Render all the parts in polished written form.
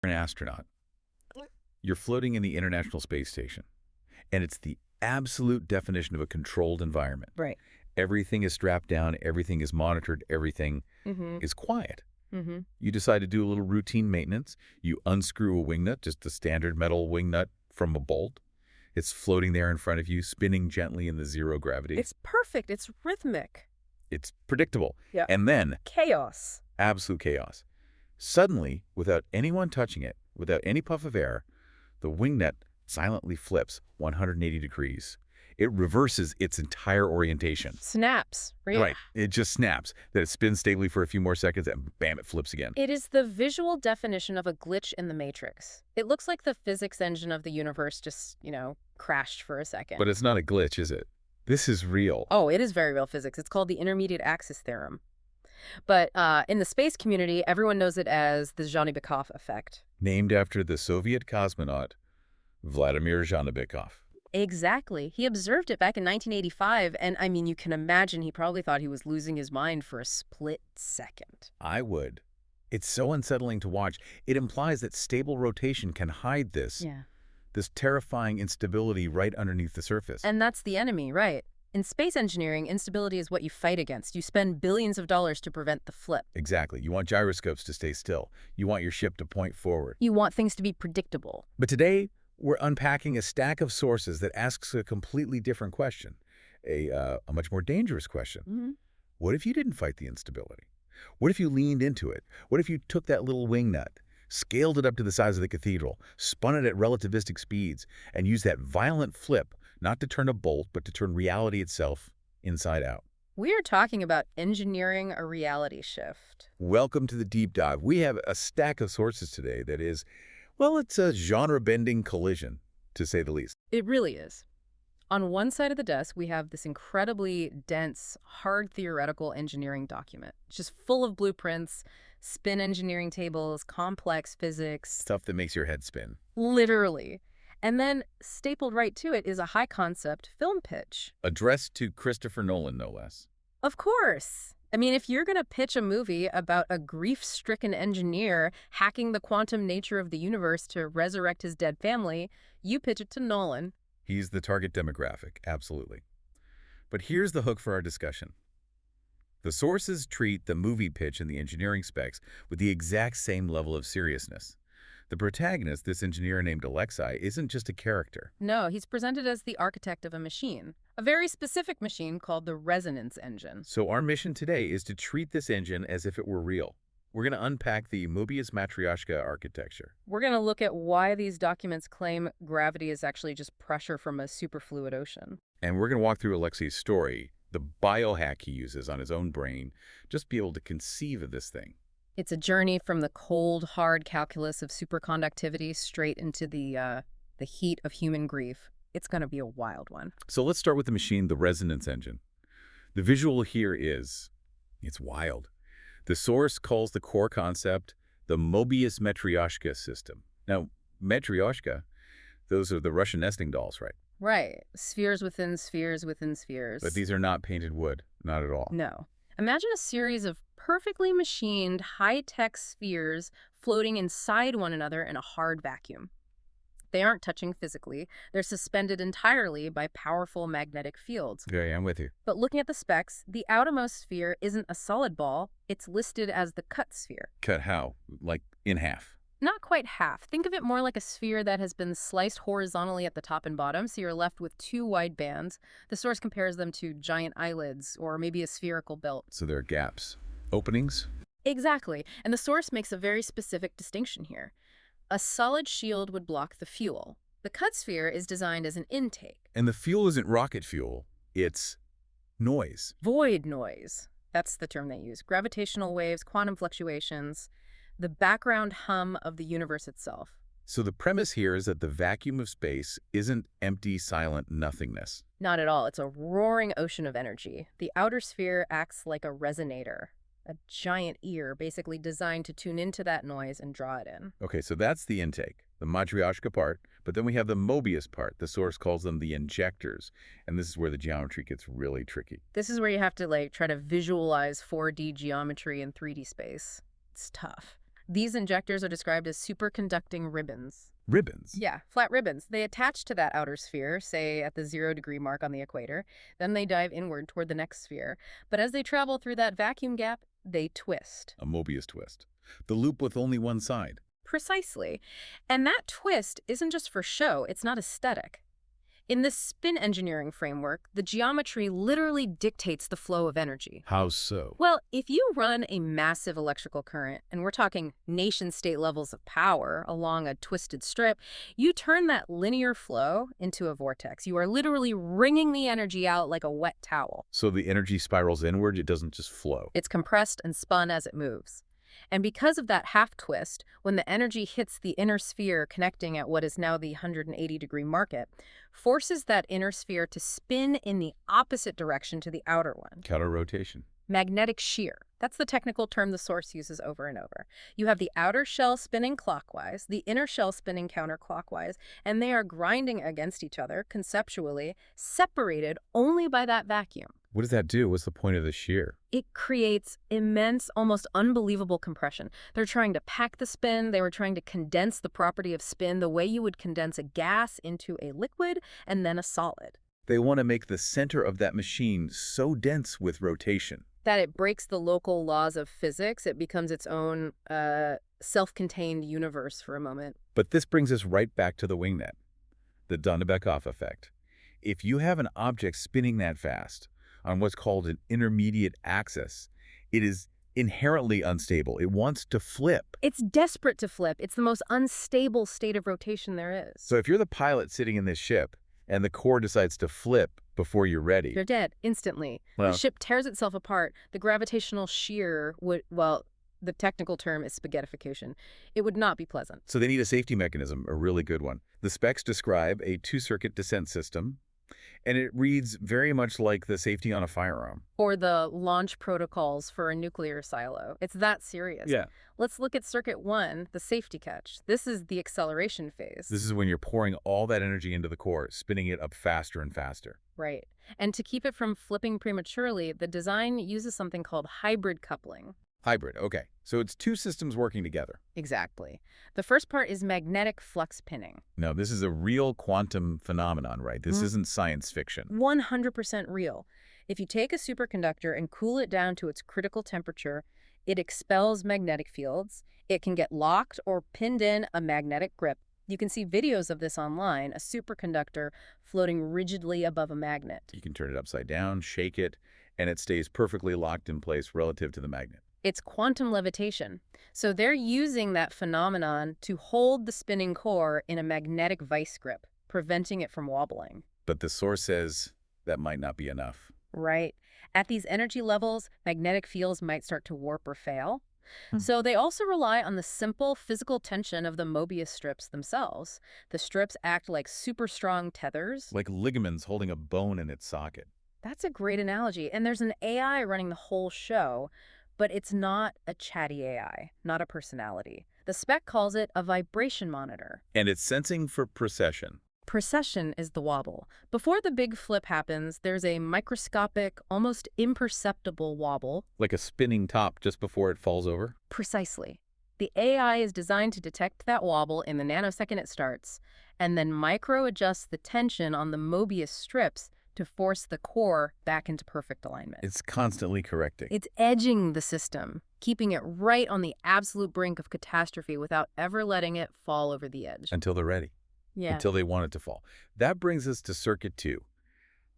You're an astronaut. You're floating in the International Space Station, and it's the absolute definition of a controlled environment. Right. Everything is strapped down, everything is monitored, everything Mm-hmm. is quiet. Mm-hmm. You decide to do a little routine maintenance. You unscrew a wing nut, just the standard metal wing nut from a bolt. It's floating there in front of you, spinning gently in the zero gravity. It's perfect. It's rhythmic. It's predictable. Yeah. And then, Chaos. absolute chaos. Suddenly, without anyone touching it, without any puff of air, the wing nut silently flips 180 degrees. It reverses its entire orientation. Snaps. Right. It just snaps. Then it spins stably for a few more seconds, and bam, it flips again. It is the visual definition of a glitch in the Matrix. It looks like the physics engine of the universe just, crashed for a second. But it's not a glitch, is it? This is real. Oh, it is very real physics. It's called the Intermediate Axis Theorem. But in the space community, everyone knows it as the Dzhanibekov Effect. Named after the Soviet cosmonaut Vladimir Dzhanibekov. Exactly. He observed it back in 1985, and you can imagine he probably thought he was losing his mind for a split second. I would. It's so unsettling to watch. It implies that stable rotation can hide this terrifying instability right underneath the surface. And that's the enemy, right? In space engineering, instability is what you fight against. You spend billions of dollars to prevent the flip. Exactly. You want gyroscopes to stay still. You want your ship to point forward. You want things to be predictable. But today, we're unpacking a stack of sources that asks a completely different question, a much more dangerous question. Mm-hmm. What if you didn't fight the instability? What if you leaned into it? What if you took that little wing nut, scaled it up to the size of the cathedral, spun it at relativistic speeds, and used that violent flip not to turn a bolt, but to turn reality itself inside out? We are talking about engineering a reality shift. Welcome to the deep dive. We have a stack of sources today that is, well, it's a genre-bending collision, to say the least. It really is. On one side of the desk, we have this incredibly dense, hard theoretical engineering document. It's just full of blueprints, spin engineering tables, complex physics. Stuff that makes your head spin. Literally. And then stapled right to it is a high-concept film pitch. Addressed to Christopher Nolan, no less. Of course. If you're going to pitch a movie about a grief-stricken engineer hacking the quantum nature of the universe to resurrect his dead family, you pitch it to Nolan. He's the target demographic, absolutely. But here's the hook for our discussion. The sources treat the movie pitch and the engineering specs with the exact same level of seriousness. The protagonist, this engineer named Alexei, isn't just a character. No, he's presented as the architect of a machine. A very specific machine called the resonance engine. So our mission today is to treat this engine as if it were real. We're going to unpack the Mobius Matryoshka architecture. We're going to look at why these documents claim gravity is actually just pressure from a superfluid ocean. And we're going to walk through Alexei's story, the biohack he uses on his own brain, just be able to conceive of this thing. It's a journey from the cold, hard calculus of superconductivity straight into the heat of human grief. It's going to be a wild one. So let's start with the machine, the resonance engine. The visual here is, it's wild. The source calls the core concept the Mobius Matryoshka system. Now, Matryoshka, those are the Russian nesting dolls, right? Right. Spheres within spheres within spheres. But these are not painted wood, not at all. No. Imagine a series of perfectly machined, high-tech spheres floating inside one another in a hard vacuum. They aren't touching physically. They're suspended entirely by powerful magnetic fields. Yeah, I'm with you. But looking at the specs, the outermost sphere isn't a solid ball. It's listed as the cut sphere. Cut how? Like in half? Not quite half. Think of it more like a sphere that has been sliced horizontally at the top and bottom, so you're left with two wide bands. The source compares them to giant eyelids, or maybe a spherical belt. So there are gaps. Openings? Exactly. And the source makes a very specific distinction here. A solid shield would block the fuel. The cut sphere is designed as an intake. And the fuel isn't rocket fuel. It's noise. Void noise. That's the term they use. Gravitational waves, quantum fluctuations, the background hum of the universe itself. So the premise here is that the vacuum of space isn't empty, silent nothingness. Not at all. It's a roaring ocean of energy. The outer sphere acts like a resonator, a giant ear basically designed to tune into that noise and draw it in. Okay, so that's the intake, the Matryoshka part, but then we have the Mobius part. The source calls them the injectors, and this is where the geometry gets really tricky. This is where you have to try to visualize 4D geometry in 3D space. It's tough. These injectors are described as superconducting ribbons. Ribbons? Yeah, flat ribbons. They attach to that outer sphere, say at the 0-degree mark on the equator. Then they dive inward toward the next sphere. But as they travel through that vacuum gap, they twist. A Mobius twist. The loop with only one side. Precisely. And that twist isn't just for show, it's not aesthetic. In this spin engineering framework, the geometry literally dictates the flow of energy. How so? Well, if you run a massive electrical current, and we're talking nation-state levels of power along a twisted strip, you turn that linear flow into a vortex. You are literally wringing the energy out like a wet towel. So the energy spirals inward, it doesn't just flow. It's compressed and spun as it moves. And because of that half twist, when the energy hits the inner sphere connecting at what is now the 180-degree market, forces that inner sphere to spin in the opposite direction to the outer one. Counter-rotation. Magnetic shear. That's the technical term the source uses over and over. You have the outer shell spinning clockwise, the inner shell spinning counterclockwise, and they are grinding against each other, conceptually, separated only by that vacuum. What does that do? What's the point of the shear? It creates immense, almost unbelievable compression. They're trying to pack the spin. They were trying to condense the property of spin the way you would condense a gas into a liquid and then a solid. They want to make the center of that machine so dense with rotation that it breaks the local laws of physics. It becomes its own self-contained universe for a moment. But this brings us right back to the wingnet, the Dzhanibekov effect. If you have an object spinning that fast on what's called an intermediate axis, it is inherently unstable. It wants to flip. It's desperate to flip. It's the most unstable state of rotation there is. So if you're the pilot sitting in this ship and the core decides to flip before you're ready, you're dead instantly. Well, the ship tears itself apart. The gravitational shear would, well, the technical term is spaghettification. It would not be pleasant. So they need a safety mechanism, a really good one. The specs describe a two-circuit descent system, and it reads very much like the safety on a firearm. Or the launch protocols for a nuclear silo. It's that serious. Yeah. Let's look at circuit 1, the safety catch. This is the acceleration phase. This is when you're pouring all that energy into the core, spinning it up faster and faster. Right. And to keep it from flipping prematurely, the design uses something called hybrid coupling. Hybrid, okay. So it's two systems working together. Exactly. The first part is magnetic flux pinning. Now, this is a real quantum phenomenon, right? This isn't science fiction. 100% real. If you take a superconductor and cool it down to its critical temperature, it expels magnetic fields. It can get locked or pinned in a magnetic grip. You can see videos of this online, a superconductor floating rigidly above a magnet. You can turn it upside down, shake it, and it stays perfectly locked in place relative to the magnet. It's quantum levitation. So they're using that phenomenon to hold the spinning core in a magnetic vice grip, preventing it from wobbling. But the source says that might not be enough. Right. At these energy levels, magnetic fields might start to warp or fail. So they also rely on the simple physical tension of the Mobius strips themselves. The strips act like super strong tethers. Like ligaments holding a bone in its socket. That's a great analogy. And there's an AI running the whole show. But it's not a chatty AI, not a personality. The spec calls it a vibration monitor. And it's sensing for precession. Precession is the wobble. Before the big flip happens, there's a microscopic, almost imperceptible wobble. Like a spinning top just before it falls over? Precisely. The AI is designed to detect that wobble in the nanosecond it starts, and then micro-adjusts the tension on the Mobius strips to force the core back into perfect alignment. It's constantly correcting. It's edging the system, keeping it right on the absolute brink of catastrophe without ever letting it fall over the edge. Until they're ready. Yeah. Until they want it to fall. That brings us to circuit 2,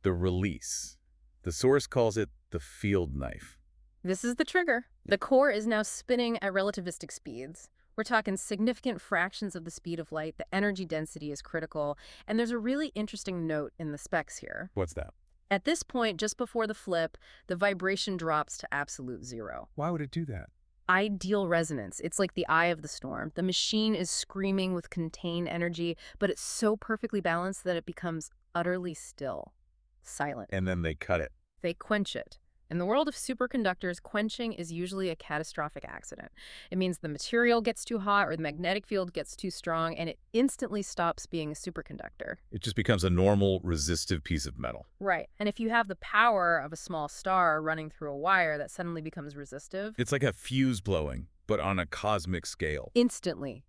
the release. The source calls it the field knife. This is the trigger. The core is now spinning at relativistic speeds. We're talking significant fractions of the speed of light. The energy density is critical. And there's a really interesting note in the specs here. What's that? At this point, just before the flip, the vibration drops to absolute 0. Why would it do that? Ideal resonance. It's like the eye of the storm. The machine is screaming with contained energy, but it's so perfectly balanced that it becomes utterly still, silent. And then they cut it. They quench it. In the world of superconductors, quenching is usually a catastrophic accident. It means the material gets too hot or the magnetic field gets too strong, and it instantly stops being a superconductor. It just becomes a normal, resistive piece of metal. Right. And if you have the power of a small star running through a wire that suddenly becomes resistive... It's like a fuse blowing, but on a cosmic scale. Instantly.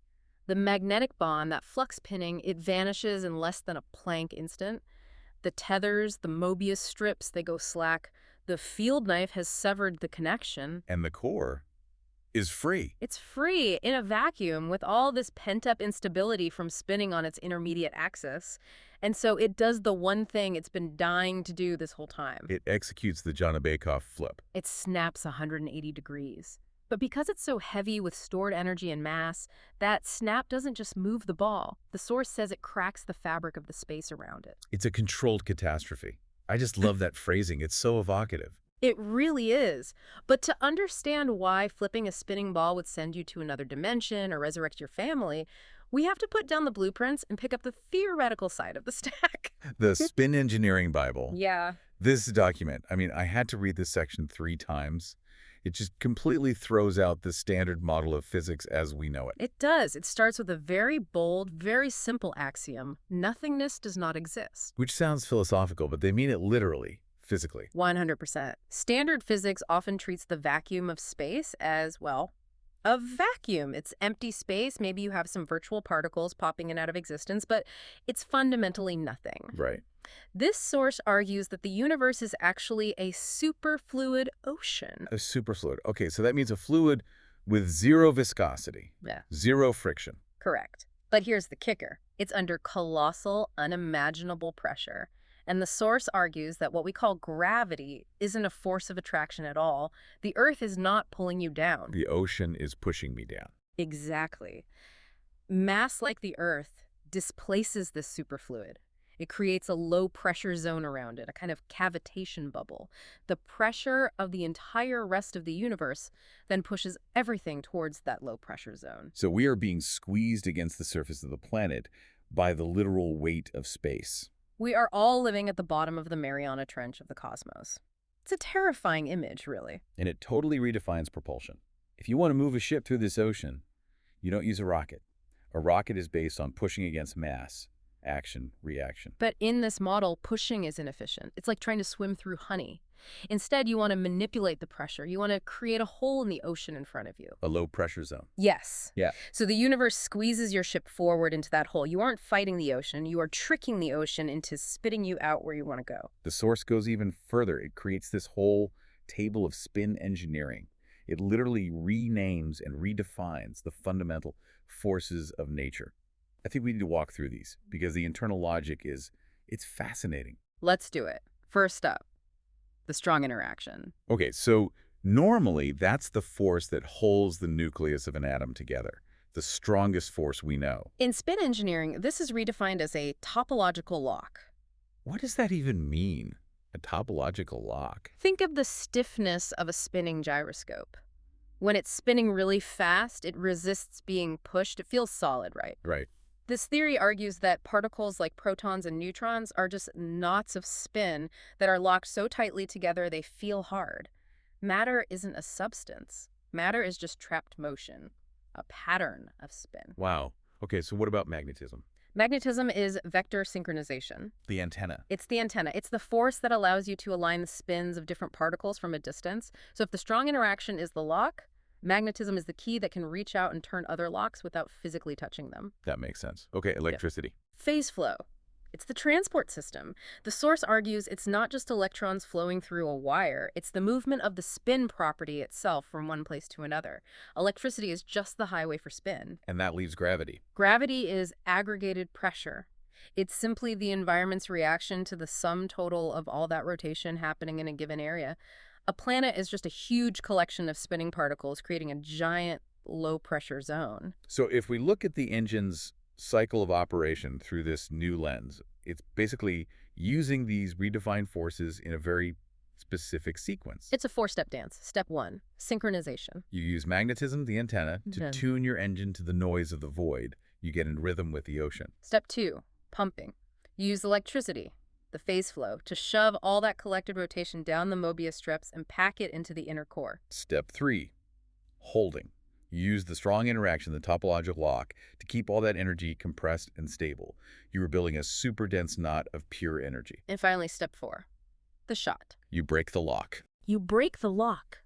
The magnetic bond, that flux pinning, it vanishes in less than a Planck instant. The tethers, the Mobius strips, they go slack. The field knife has severed the connection. And the core is free. It's free in a vacuum with all this pent-up instability from spinning on its intermediate axis. And so it does the one thing it's been dying to do this whole time. It executes the Dzhanibekov Flip. It snaps 180 degrees. But because it's so heavy with stored energy and mass, that snap doesn't just move the ball. The source says it cracks the fabric of the space around it. It's a controlled catastrophe. I just love that phrasing. It's so evocative. It really is. But to understand why flipping a spinning ball would send you to another dimension or resurrect your family, we have to put down the blueprints and pick up the theoretical side of the stack. The Spin Engineering Bible. Yeah. This document, I mean, I had to read this section 3 times. It just completely throws out the standard model of physics as we know it. It does. It starts with a very bold, very simple axiom. Nothingness does not exist. Which sounds philosophical, but they mean it literally, physically. 100%. Standard physics often treats the vacuum of space as, well, a vacuum. It's empty space. Maybe you have some virtual particles popping in out of existence, but it's fundamentally nothing. Right. This source argues that the universe is actually a superfluid ocean. A superfluid. Okay, so that means a fluid with zero viscosity, Yeah. zero friction. Correct. But here's the kicker. It's under colossal, unimaginable pressure. And the source argues that what we call gravity isn't a force of attraction at all. The Earth is not pulling you down. The ocean is pushing me down. Exactly. Mass like the Earth displaces this superfluid. It creates a low-pressure zone around it, a kind of cavitation bubble. The pressure of the entire rest of the universe then pushes everything towards that low-pressure zone. So we are being squeezed against the surface of the planet by the literal weight of space. We are all living at the bottom of the Mariana Trench of the cosmos. It's a terrifying image, really. And it totally redefines propulsion. If you want to move a ship through this ocean, you don't use a rocket. A rocket is based on pushing against mass. Action, reaction. But in this model, pushing is inefficient. It's like trying to swim through honey. Instead, you want to manipulate the pressure. You want to create a hole in the ocean in front of you. A low pressure zone. Yes. Yeah. So the universe squeezes your ship forward into that hole. You aren't fighting the ocean. You are tricking the ocean into spitting you out where you want to go. The source goes even further. It creates this whole table of spin engineering. It literally renames and redefines the fundamental forces of nature. I think we need to walk through these because the internal logic it's fascinating. Let's do it. First up, the strong interaction. Okay, so normally that's the force that holds the nucleus of an atom together, the strongest force we know. In spin engineering, this is redefined as a topological lock. What does that even mean, a topological lock? Think of the stiffness of a spinning gyroscope. When it's spinning really fast, it resists being pushed. It feels solid, right? Right. This theory argues that particles like protons and neutrons are just knots of spin that are locked so tightly together they feel hard. Matter isn't a substance. Matter is just trapped motion, a pattern of spin. Wow. Okay, so what about magnetism? Magnetism is vector synchronization. The antenna. It's the antenna. It's the force that allows you to align the spins of different particles from a distance. So if the strong interaction is the lock, magnetism is the key that can reach out and turn other locks without physically touching them. That makes sense. Okay, electricity. Phase flow. It's the transport system. The source argues it's not just electrons flowing through a wire, it's the movement of the spin property itself from one place to another. Electricity is just the highway for spin. And that leaves gravity. Gravity is aggregated pressure. It's simply the environment's reaction to the sum total of all that rotation happening in a given area. A planet is just a huge collection of spinning particles creating a giant low-pressure zone. So if we look at the engine's cycle of operation through this new lens, it's basically using these redefined forces in a very specific sequence. It's a four-step dance. Step 1, synchronization. You use magnetism, the antenna, to tune your engine to the noise of the void. You get in rhythm with the ocean. Step 2, pumping. You use electricity, the phase flow, to shove all that collected rotation down the Mobius strips and pack it into the inner core. Step 3, holding. You use the strong interaction, the topological lock, to keep all that energy compressed and stable. You are building a super dense knot of pure energy. And finally, step 4, the shot. You break the lock. You break the lock.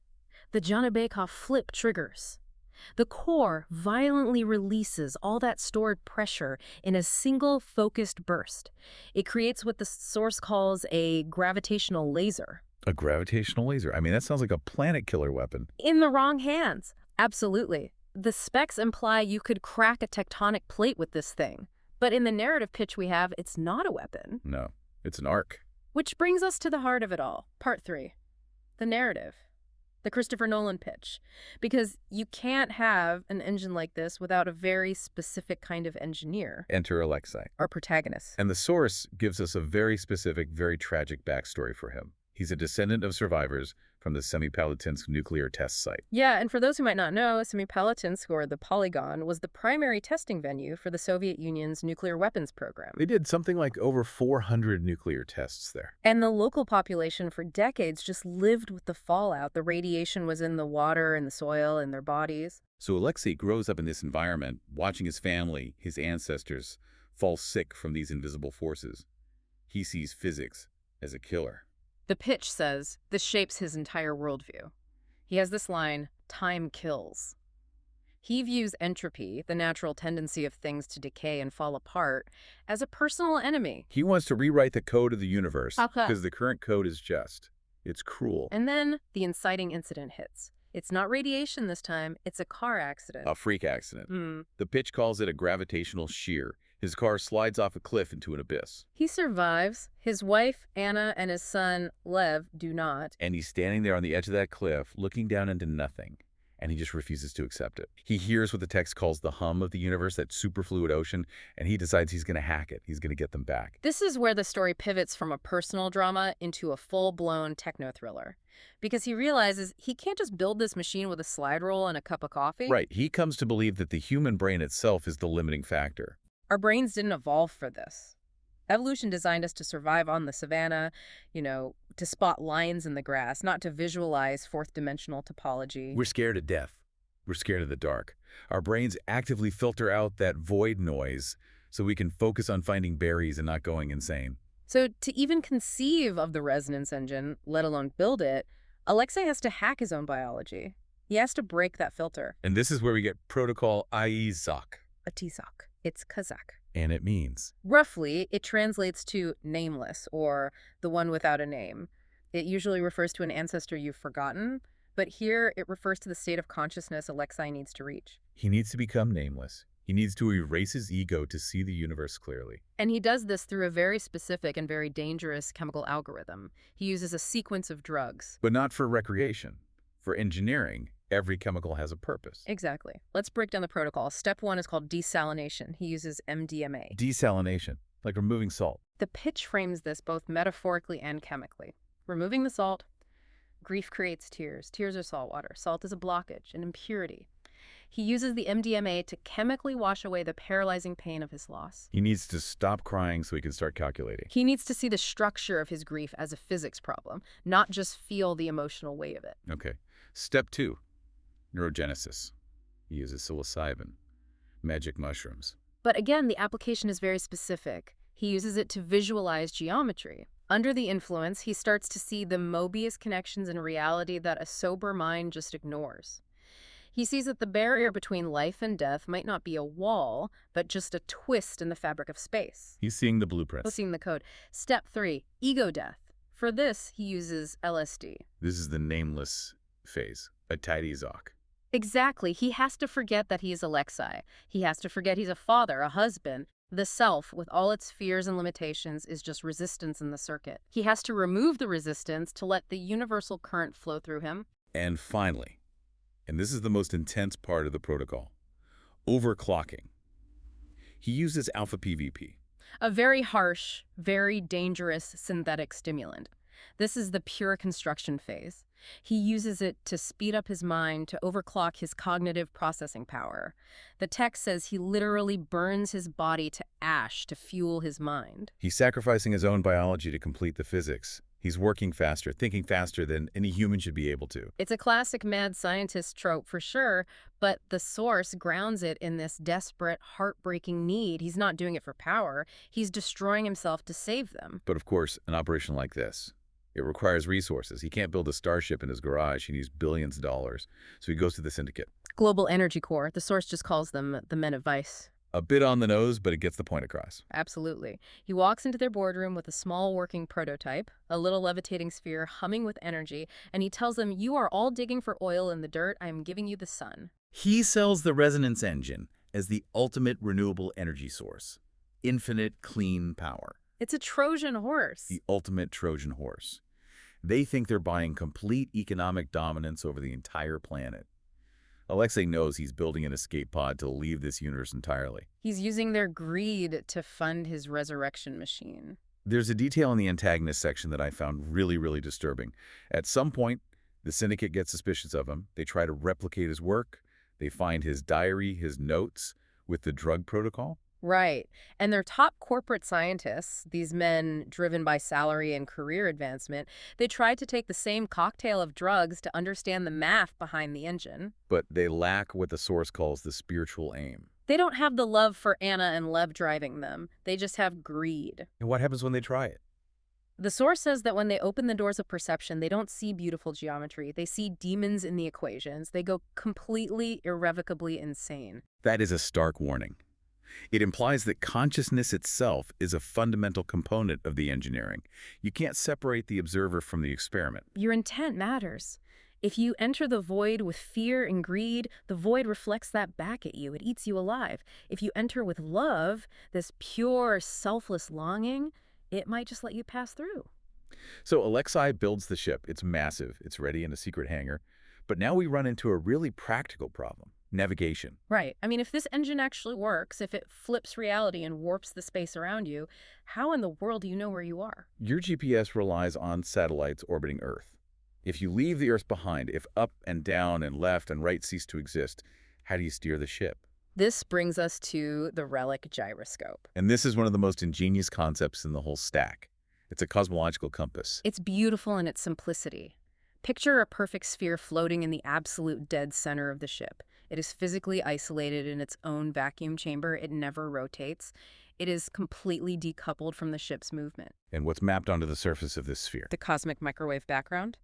The Dzhanibekov Flip triggers. The core violently releases all that stored pressure in a single focused burst. It creates what the source calls a gravitational laser. A gravitational laser. I mean, that sounds like a planet killer weapon. In the wrong hands. Absolutely. The specs imply you could crack a tectonic plate with this thing. But in the narrative pitch we have, it's not a weapon. No, it's an arc. Which brings us to the heart of it all. Part 3. The narrative. The Christopher Nolan pitch. Because you can't have an engine like this without a very specific kind of engineer. Enter Alexei. Our protagonist. And the source gives us a very specific, very tragic backstory for him. He's a descendant of survivors from the Semipalatinsk nuclear test site. Yeah, and for those who might not know, Semipalatinsk, or the Polygon, was the primary testing venue for the Soviet Union's nuclear weapons program. They did something like over 400 nuclear tests there. And the local population for decades just lived with the fallout. The radiation was in the water and the soil and their bodies. So Alexei grows up in this environment, watching his family, his ancestors, fall sick from these invisible forces. He sees physics as a killer. The pitch says this shapes his entire worldview. He has this line, "Time kills." He views entropy, the natural tendency of things to decay and fall apart, as a personal enemy. He wants to rewrite the code of the universe Okay. because the current code is just. It's cruel. And then the inciting incident hits. It's not radiation this time, it's a car accident. A freak accident. The pitch calls it a gravitational shear. His car slides off a cliff into an abyss. He survives. His wife, Anna, and his son, Lev, do not. And he's standing there on the edge of that cliff, looking down into nothing. And he just refuses to accept it. He hears what the text calls the hum of the universe, that superfluid ocean, and he decides he's going to hack it. He's going to get them back. This is where the story pivots from a personal drama into a full-blown techno-thriller. Because he realizes he can't just build this machine with a slide rule and a cup of coffee. Right. He comes to believe that the human brain itself is the limiting factor. Our brains didn't evolve for this. Evolution designed us to survive on the savannah, to spot lines in the grass, not to visualize fourth-dimensional topology. We're scared of death. We're scared of the dark. Our brains actively filter out that void noise so we can focus on finding berries and not going insane. So to even conceive of the resonance engine, let alone build it, Alexei has to hack his own biology. He has to break that filter. And this is where we get protocol IEZOC. A TSOC. It's Kazakh. And it means? Roughly, it translates to nameless, or the one without a name. It usually refers to an ancestor you've forgotten, but here it refers to the state of consciousness Alexei needs to reach. He needs to become nameless. He needs to erase his ego to see the universe clearly. And he does this through a very specific and very dangerous chemical algorithm. He uses a sequence of drugs. But not for recreation. For engineering, every chemical has a purpose. Exactly. Let's break down the protocol. Step 1 is called desalination. He uses MDMA. Desalination, like removing salt. The pitch frames this both metaphorically and chemically. Removing the salt, grief creates tears. Tears are salt water. Salt is a blockage, an impurity. He uses the MDMA to chemically wash away the paralyzing pain of his loss. He needs to stop crying so he can start calculating. He needs to see the structure of his grief as a physics problem, not just feel the emotional weight of it. Okay. Step 2, neurogenesis. He uses psilocybin, magic mushrooms. But again, the application is very specific. He uses it to visualize geometry. Under the influence, he starts to see the Mobius connections in reality that a sober mind just ignores. He sees that the barrier between life and death might not be a wall, but just a twist in the fabric of space. He's seeing the blueprints. Seeing the code. Step 3, ego death. For this, he uses LSD. This is the nameless phase, a tidy zoc. Exactly. He has to forget that he is Alexei. He has to forget he's a father, a husband. The self, with all its fears and limitations, is just resistance in the circuit. He has to remove the resistance to let the universal current flow through him. And finally, and this is the most intense part of the protocol, overclocking. He uses alpha PVP. A very harsh, very dangerous synthetic stimulant. This is the pure construction phase. He uses it to speed up his mind, to overclock his cognitive processing power. The text says he literally burns his body to ash to fuel his mind. He's sacrificing his own biology to complete the physics. He's working faster, thinking faster than any human should be able to. It's a classic mad scientist trope for sure, but the source grounds it in this desperate, heartbreaking need. He's not doing it for power. He's destroying himself to save them. But of course, an operation like this, it requires resources. He can't build a starship in his garage. He needs billions of dollars. So he goes to the syndicate. Global Energy Corps. The source just calls them the men of vice. A bit on the nose, but it gets the point across. Absolutely. He walks into their boardroom with a small working prototype, a little levitating sphere humming with energy, and he tells them, "You are all digging for oil in the dirt. I am giving you the sun." He sells the resonance engine as the ultimate renewable energy source. Infinite clean power. It's a Trojan horse. The ultimate Trojan horse. They think they're buying complete economic dominance over the entire planet. Alexei knows he's building an escape pod to leave this universe entirely. He's using their greed to fund his resurrection machine. There's a detail in the antagonist section that I found really disturbing. At some point, the syndicate gets suspicious of him. They try to replicate his work. They find his diary, his notes with the drug protocol. Right. And their top corporate scientists, these men driven by salary and career advancement, they tried to take the same cocktail of drugs to understand the math behind the engine. But they lack what the source calls the spiritual aim. They don't have the love for Anna and Lev driving them. They just have greed. And what happens when they try it? The source says that when they open the doors of perception, they don't see beautiful geometry. They see demons in the equations. They go completely, irrevocably insane. That is a stark warning. It implies that consciousness itself is a fundamental component of the engineering. You can't separate the observer from the experiment. Your intent matters. If you enter the void with fear and greed, the void reflects that back at you. It eats you alive. If you enter with love, this pure, selfless longing, it might just let you pass through. So Alexei builds the ship. It's massive. It's ready in a secret hangar. But now we run into a really practical problem. Navigation. Right. I mean, if this engine actually works, if it flips reality and warps the space around you, how in the world do you know where you are? Your GPS relies on satellites orbiting Earth. If you leave the Earth behind, if up and down and left and right cease to exist, how do you steer the ship? This brings us to the relic gyroscope. And this is one of the most ingenious concepts in the whole stack. It's a cosmological compass. It's beautiful in its simplicity. Picture a perfect sphere floating in the absolute dead center of the ship. It is physically isolated in its own vacuum chamber. It never rotates. It is completely decoupled from the ship's movement. And what's mapped onto the surface of this sphere? The cosmic microwave background?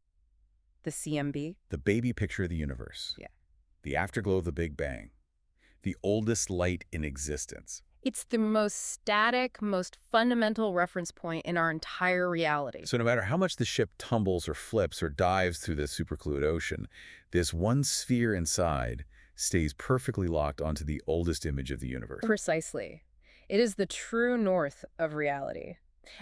The CMB? The baby picture of the universe. Yeah. The afterglow of the Big Bang. The oldest light in existence. It's the most static, most fundamental reference point in our entire reality. So no matter how much the ship tumbles or flips or dives through the superfluid ocean, this one sphere inside stays perfectly locked onto the oldest image of the universe. Precisely. It is the true north of reality.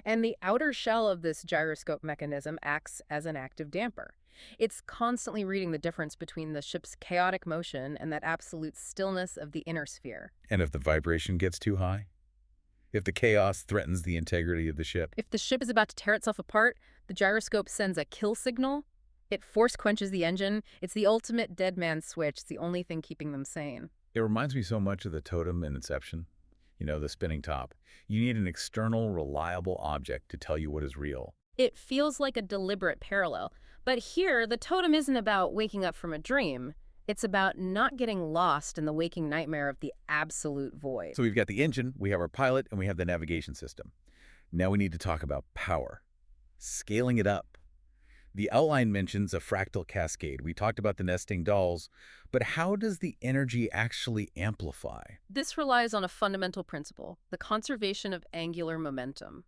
And the outer shell of this gyroscope mechanism acts as an active damper. It's constantly reading the difference between the ship's chaotic motion and that absolute stillness of the inner sphere. And if the vibration gets too high? If the chaos threatens the integrity of the ship? If the ship is about to tear itself apart, the gyroscope sends a kill signal. It force quenches the engine. It's the ultimate dead man switch. It's the only thing keeping them sane. It reminds me so much of the totem in Inception. You know, the spinning top. You need an external, reliable object to tell you what is real. It feels like a deliberate parallel. But here, the totem isn't about waking up from a dream. It's about not getting lost in the waking nightmare of the absolute void. So we've got the engine, we have our pilot, and we have the navigation system. Now we need to talk about power. Scaling it up. The outline mentions a fractal cascade. We talked about the nesting dolls, but how does the energy actually amplify? This relies on a fundamental principle, the conservation of angular momentum.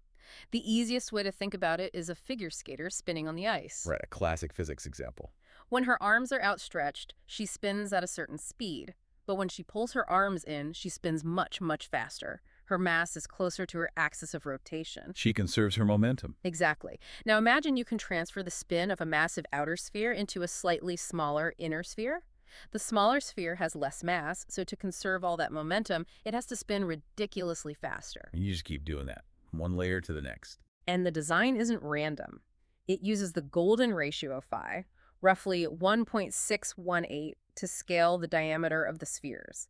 The easiest way to think about it is a figure skater spinning on the ice. Right, a classic physics example. When her arms are outstretched, she spins at a certain speed. But when she pulls her arms in, she spins much faster. Her mass is closer to her axis of rotation. She conserves her momentum. Exactly. Now imagine you can transfer the spin of a massive outer sphere into a slightly smaller inner sphere. The smaller sphere has less mass, so to conserve all that momentum, it has to spin ridiculously faster. And you just keep doing that, one layer to the next. And the design isn't random. It uses the golden ratio of phi, roughly 1.618, to scale the diameter of the spheres.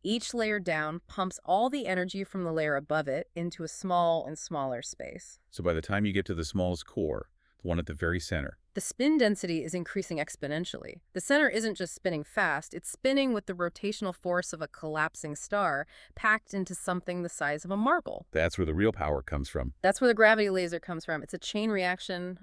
Each layer down pumps all the energy from the layer above it into a small and smaller space. So by the time you get to the smallest core, the one at the very center, the spin density is increasing exponentially. The center isn't just spinning fast, it's spinning with the rotational force of a collapsing star packed into something the size of a marble. that's where the real power comes from. That's where the gravity laser comes from. It's a chain reaction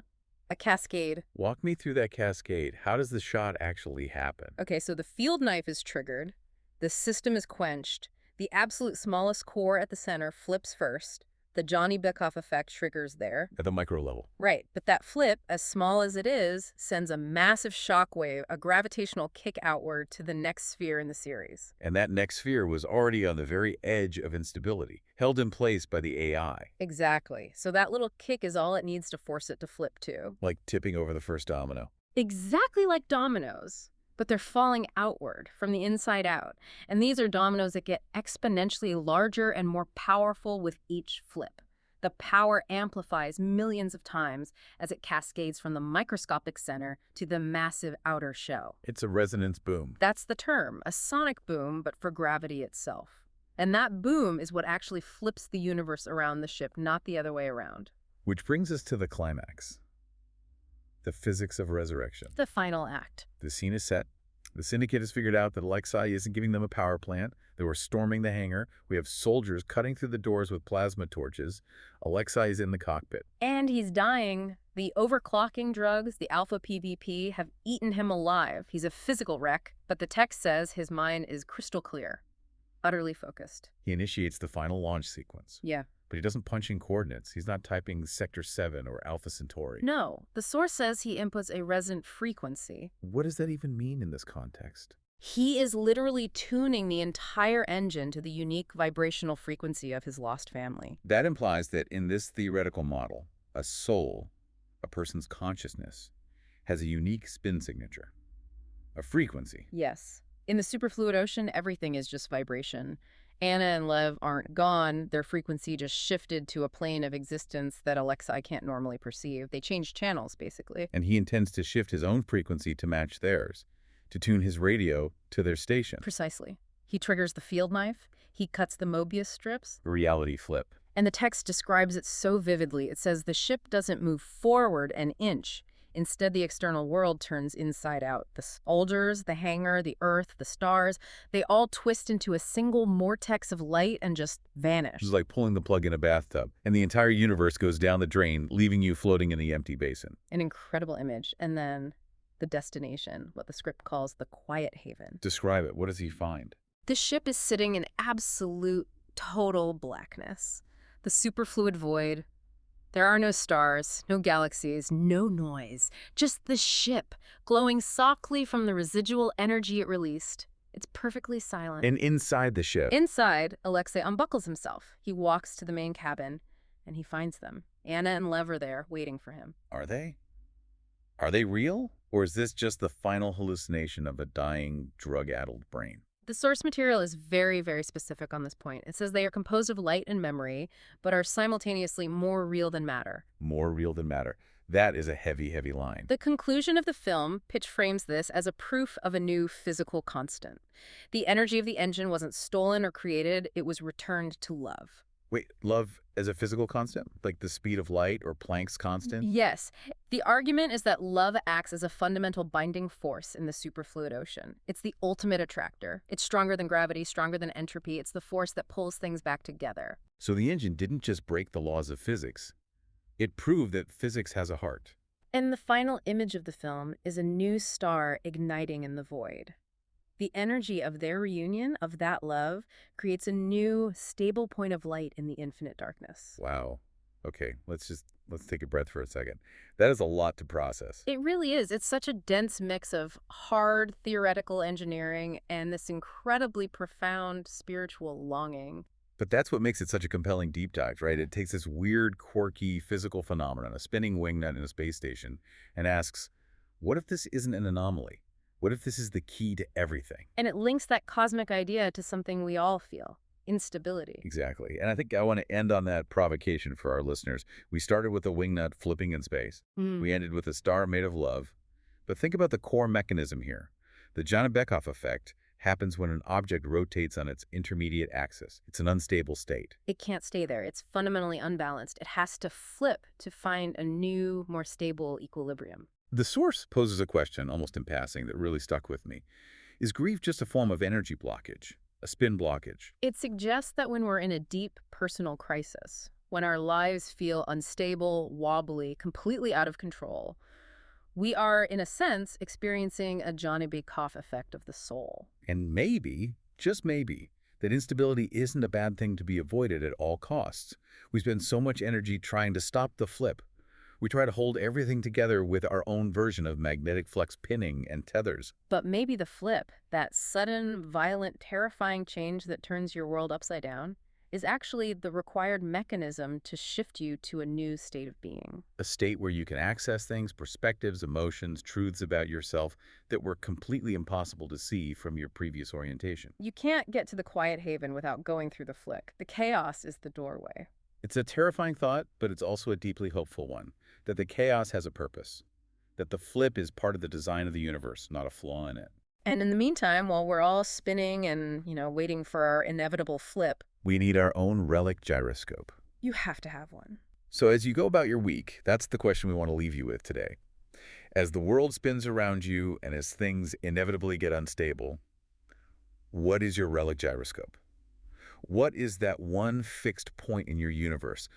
A cascade. Walk me through that cascade. How does the shot actually happen? Okay, so the field knife is triggered, the system is quenched, the absolute smallest core at the center flips first, the Dzhanibekov effect triggers there. At the micro level. Right, but that flip, as small as it is, sends a massive shock wave, a gravitational kick outward to the next sphere in the series. And that next sphere was already on the very edge of instability, held in place by the AI. Exactly. So that little kick is all it needs to force it to flip too. Like tipping over the first domino. Exactly like dominoes, but they're falling outward from the inside out. And these are dominoes that get exponentially larger and more powerful with each flip. The power amplifies millions of times as it cascades from the microscopic center to the massive outer shell. It's a resonance boom. That's the term, a sonic boom, but for gravity itself. And that boom is what actually flips the universe around the ship, not the other way around. Which brings us to the climax. The physics of resurrection. The final act. The scene is set. The Syndicate has figured out that Alexei isn't giving them a power plant. They were storming the hangar. We have soldiers cutting through the doors with plasma torches. Alexei is in the cockpit. And he's dying. The overclocking drugs, the alpha PVP, have eaten him alive. He's a physical wreck, but the text says his mind is crystal clear, utterly focused. He initiates the final launch sequence. Yeah. But he doesn't punch in coordinates. He's not typing Sector 7 or Alpha Centauri. No, the source says he inputs a resonant frequency. What does that even mean in this context? He is literally tuning the entire engine to the unique vibrational frequency of his lost family. That implies that in this theoretical model, a soul, a person's consciousness, has a unique spin signature, a frequency. Yes. In the superfluid ocean, everything is just vibration. Anna and Lev aren't gone. Their frequency just shifted to a plane of existence that Alexei can't normally perceive. They changed channels, basically. And he intends to shift his own frequency to match theirs, to tune his radio to their station. Precisely. He triggers the field knife. He cuts the Mobius strips. Reality flip. And the text describes it so vividly. It says the ship doesn't move forward an inch. Instead, the external world turns inside out. The soldiers, the hangar, the earth, the stars, they all twist into a single vortex of light and just vanish. It's like pulling the plug in a bathtub, and the entire universe goes down the drain, leaving you floating in the empty basin. An incredible image. And then the destination, what the script calls the quiet haven. Describe it. What does he find? The ship is sitting in absolute, total blackness. The superfluid void. There are no stars, no galaxies, no noise. Just the ship, glowing softly from the residual energy it released. It's perfectly silent. And inside the ship. Inside, Alexei unbuckles himself. He walks to the main cabin, and he finds them. Anna and Lev are there, waiting for him. Are they? Are they real? Or is this just the final hallucination of a dying, drug-addled brain? The source material is very, very specific on this point. It says they are composed of light and memory, but are simultaneously more real than matter. More real than matter. That is a heavy, heavy line. The conclusion of the film pitch frames this as a proof of a new physical constant. The energy of the engine wasn't stolen or created, it was returned to love. Wait, love as a physical constant? Like the speed of light or Planck's constant? Yes. The argument is that love acts as a fundamental binding force in the superfluid ocean. It's the ultimate attractor. It's stronger than gravity, stronger than entropy. It's the force that pulls things back together. So the engine didn't just break the laws of physics. It proved that physics has a heart. And the final image of the film is a new star igniting in the void. The energy of their reunion, of that love, creates a new, stable point of light in the infinite darkness. Wow. Okay, let's take a breath for a second. That is a lot to process. It really is. It's such a dense mix of hard theoretical engineering and this incredibly profound spiritual longing. But that's what makes it such a compelling deep dive, right? It takes this weird, quirky physical phenomenon, a spinning wingnut in a space station, and asks, what if this isn't an anomaly? What if this is the key to everything? And it links that cosmic idea to something we all feel, instability. Exactly. And I think I want to end on that provocation for our listeners. We started with a wingnut flipping in space. We ended with a star made of love. But think about the core mechanism here. The Dzhanibekov effect happens when an object rotates on its intermediate axis. It's an unstable state. It can't stay there. It's fundamentally unbalanced. It has to flip to find a new, more stable equilibrium. The source poses a question, almost in passing, that really stuck with me. Is grief just a form of energy blockage, a spin blockage? It suggests that when we're in a deep personal crisis, when our lives feel unstable, wobbly, completely out of control, we are, in a sense, experiencing a Dzhanibekov effect of the soul. And maybe, just maybe, that instability isn't a bad thing to be avoided at all costs. We spend so much energy trying to stop the flip. We try to hold everything together with our own version of magnetic flux pinning and tethers. But maybe the flip, that sudden, violent, terrifying change that turns your world upside down, is actually the required mechanism to shift you to a new state of being. A state where you can access things, perspectives, emotions, truths about yourself that were completely impossible to see from your previous orientation. You can't get to the quiet haven without going through the flick. The chaos is the doorway. It's a terrifying thought, but it's also a deeply hopeful one, that the chaos has a purpose, that the flip is part of the design of the universe, not a flaw in it. And in the meantime, while we're all spinning and, waiting for our inevitable flip, We need our own relic gyroscope. you have to have one. So as you go about your week, that's the question we want to leave you with today. As the world spins around you and as things inevitably get unstable, what is your relic gyroscope? What is that one fixed point in your universe,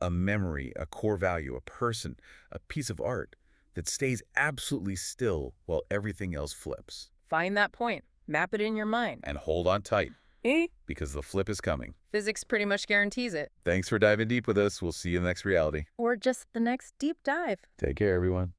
a memory, a core value, a person, a piece of art that stays absolutely still while everything else flips? Find that point. Map it in your mind. And hold on tight, Eh? because the flip is coming. Physics pretty much guarantees it. Thanks for diving deep with us. We'll see you in the next reality. Or just the next deep dive. Take care, everyone.